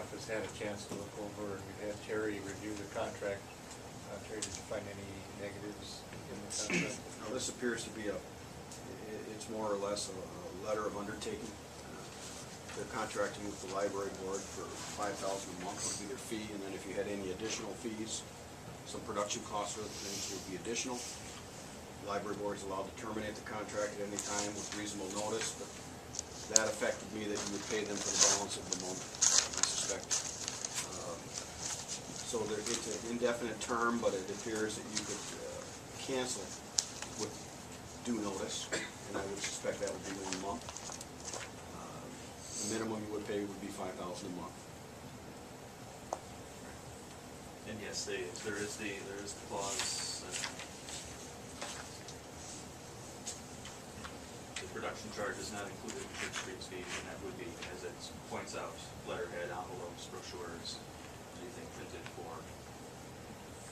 staff has had a chance to look over, and we've had Terry review the contract. Terry, did you find any negatives in the contract? Now, this appears to be it's more or less a letter of undertaking. They're contracting with the library board for $5,000 a month would be their fee, and then if you had any additional fees, some production costs or other things would be additional. The library board is allowed to terminate the contract at any time with reasonable notice, but that affected me that you would pay them for the balance of the month, I suspect. So it's an indefinite term, but it appears that you could cancel with due notice, and I would suspect that would be 1 month. The minimum you would pay would be $5,000 a month. And yes, there is the clause. The production charge is not included in Church Street's fees, and that would be, as it points out, letterhead, envelopes, brochures, anything printed for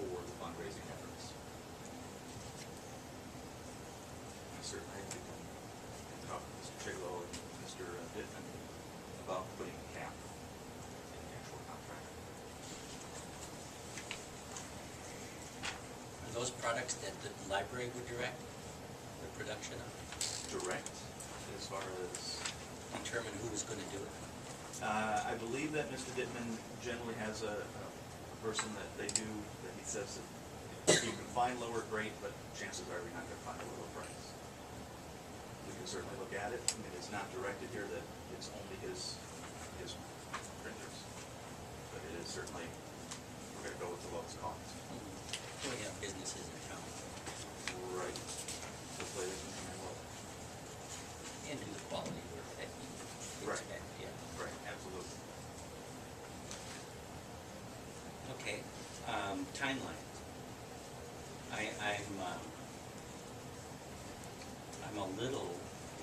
the fundraising efforts. I certainly think we can talk with Mr. Chiglo and Mr. Bittman about putting a cap in the actual contract. Are those products that the library would direct the production of? Direct, as far as Determine who is going to do it? I believe that Mr. Dittman generally has a person that they do, that he says that you can find lower, great, but chances are you're not going to find a lower price. We can certainly look at it. I mean, it's not directed here that it's only his printers, but it is certainly, we're going to go with the lowest cost. We have businesses in town. Right. Hopefully they can come in low. And do the quality work that you Right. expect, yeah. Right, absolutely. Okay, timeline. I'm a little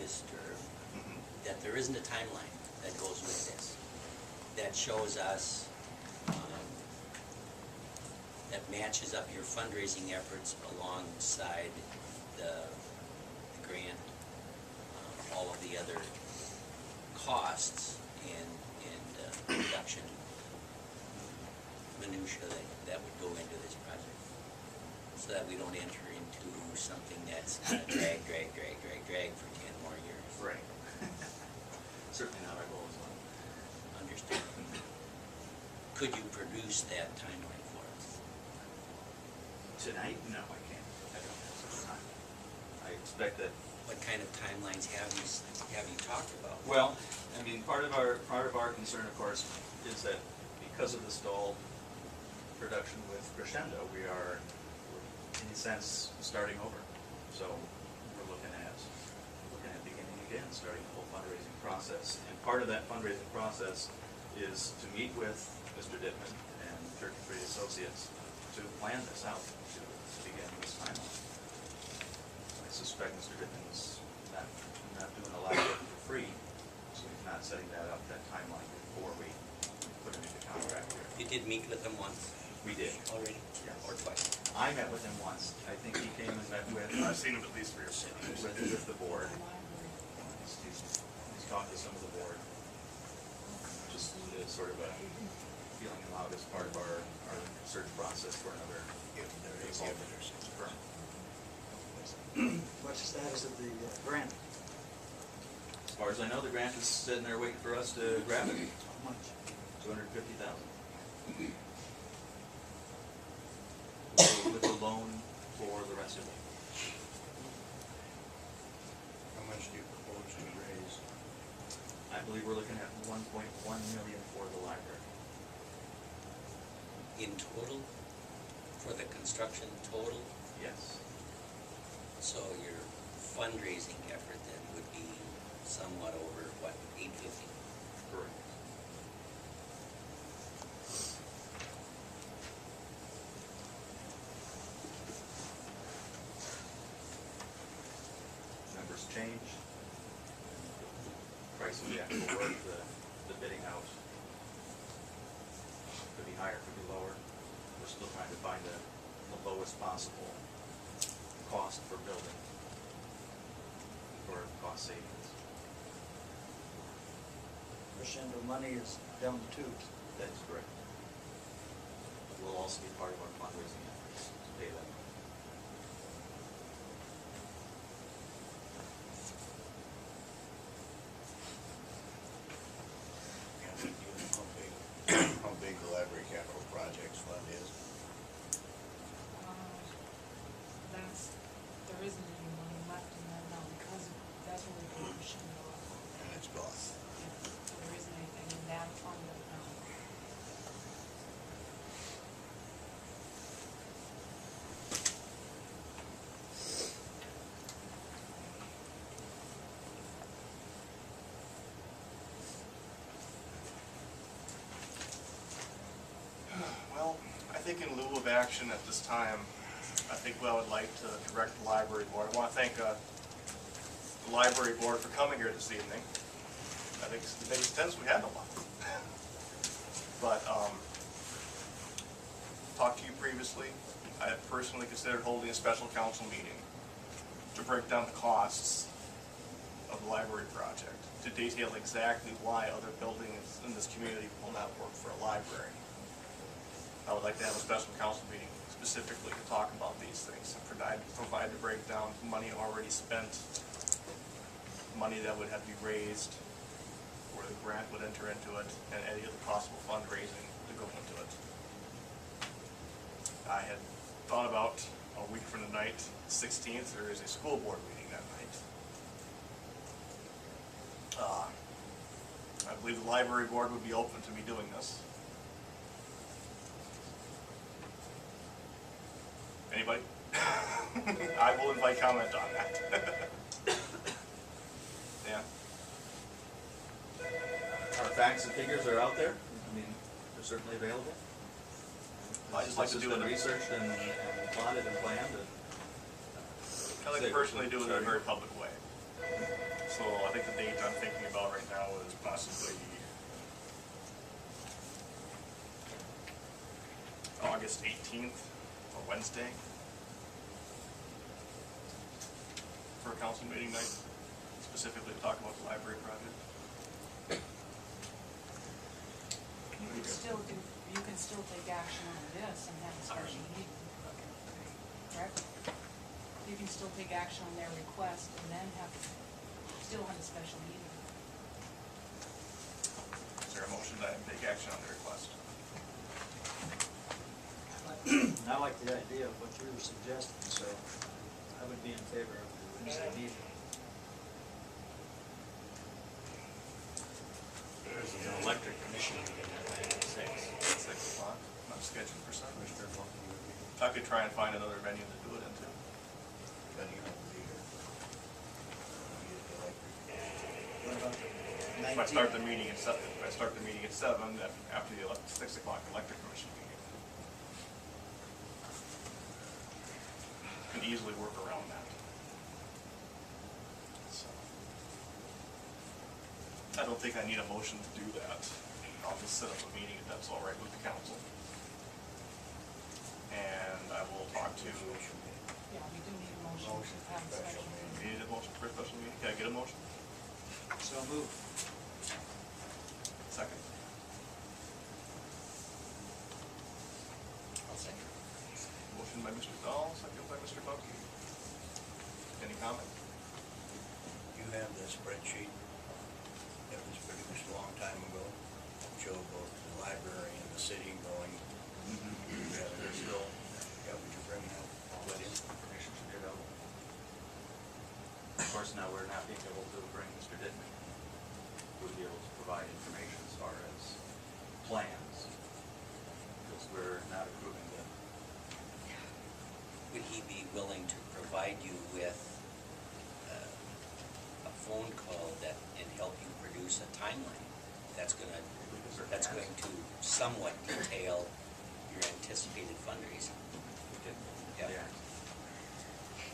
disturbed that there isn't a timeline that goes with this, that shows us, that matches up your fundraising efforts alongside the grant, all of the other costs and production minutia that would go into this project, so that we don't enter into something that's gonna drag for 10 more years. Right. Certainly not our goal as well. Understood. Could you produce that timeline for us? Tonight? No, I can't. I don't have such time. I expect that. What kind of timelines have you talked about? Well, I mean, part of our concern, of course, is that because of the stalled production with Crescendo, we're in a sense starting over. So we're looking at beginning again, starting the whole fundraising process. And part of that fundraising process is to meet with Mr. Dittman and Church and Free Associates to plan this out, to begin this timeline. I suspect Mr. Dittman's not doing a lot of work for free, so he's not setting that up, that timeline, before we put him into contract here. You did meet with them once We did. already? Yes. Or twice? I met with him once. I think he came and met with. I've seen him at least 3 or 4 times. With the board. He's talked to some of the board. Just as sort of a feeling him out as part of our search process for another consultant firm. What's the status of the grant? As far as I know, the grant is sitting there waiting for us to grab it. How much? $250,000. With a loan for the rest of it. How much do you propose to raise? I believe we're looking at $1.1 million for the library. In total? For the construction total? Yes. So your fundraising effort then would be somewhat over, what, $850,000? Correct. Numbers change. Price of the actual work, the bidding out. Could be higher, could be lower. We're still trying to find the lowest possible cost for building, for cost savings. Crescendo money is down the tubes. That is correct. Will also be part of our fundraising efforts to pay them. How big the library capital projects fund is? There isn't any money left in that now because that's where we can push it off. And it's gone. So there isn't anything in that fund right now. Well, I think in lieu of action at this time, I think I would like to direct the library board. I want to thank the library board for coming here this evening. I think it makes sense we had no one. But, talked to you previously, I had personally considered holding a special council meeting to break down the costs of the library project, to detail exactly why other buildings in this community will not work for a library. I would like to have a special council meeting specifically to talk about these things and provide the breakdown, money already spent, money that would have to be raised, where the grant would enter into it, and any of the possible fundraising to go into it. I had thought about a week from the night, 16th, there is a school board meeting that night. I believe the library board would be open to me doing this. Anybody? I will invite comment on that. Yeah. Our facts and figures are out there. I mean, they're certainly available. I just like to do it. it. Researched and plotted and planned and. I like to personally do it in a very public way. So I think the date I'm thinking about right now is possibly August 18th, a Wednesday, for a council meeting night, specifically to talk about the library project. You can still take action on this and have a special meeting. Correct? You can still take action on their request and then still have a special meeting. Is there a motion that I take action on the request? I like the idea of what you were suggesting, so I would be in favor of the Wednesday meeting. There's an electric commission meeting at 6. 6 o'clock, not scheduled for Sunday. I could try and find another venue to do it into. Then you don't be here. What about the If I start the 19th? meeting at 7, then after the 6 o'clock electric commission meeting. Can easily work around that. So, I don't think I need a motion to do that. I'll just set up a meeting if that's all right with the council. And I will talk to, Yeah, we do need a motion to have a special meeting. need a motion for a special meeting? Can I get a motion? So move. Second. I'll second. Motion by Mr. Dahl, second by Mr. Bucky. Any comment? You have the spreadsheet that was produced a long time ago, showed both the library and the city going. Yeah, there's still, yeah, would you bring that all that in? Information should be available. Of course, now we're not being able to bring Mr. Dittman. We'll be able to provide information as far as plans, because we're not approving them. Would he be willing to provide you with a phone call and help you produce a timeline? That's going to somewhat detail your anticipated fundraising. We did. Yeah.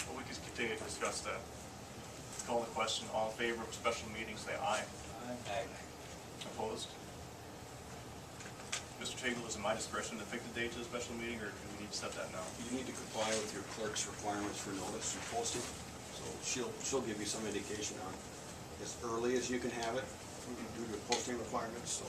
Well, we can continue to discuss that. Call the question, all in favor of a special meeting, say aye. I- Opposed? Mr. Tagle, is it my discretion to pick the date of the special meeting, or do we need to set that now? You need to comply with your clerk's requirements for notice and posting, so she'll give you some indication on as early as you can have it, due to posting requirements, so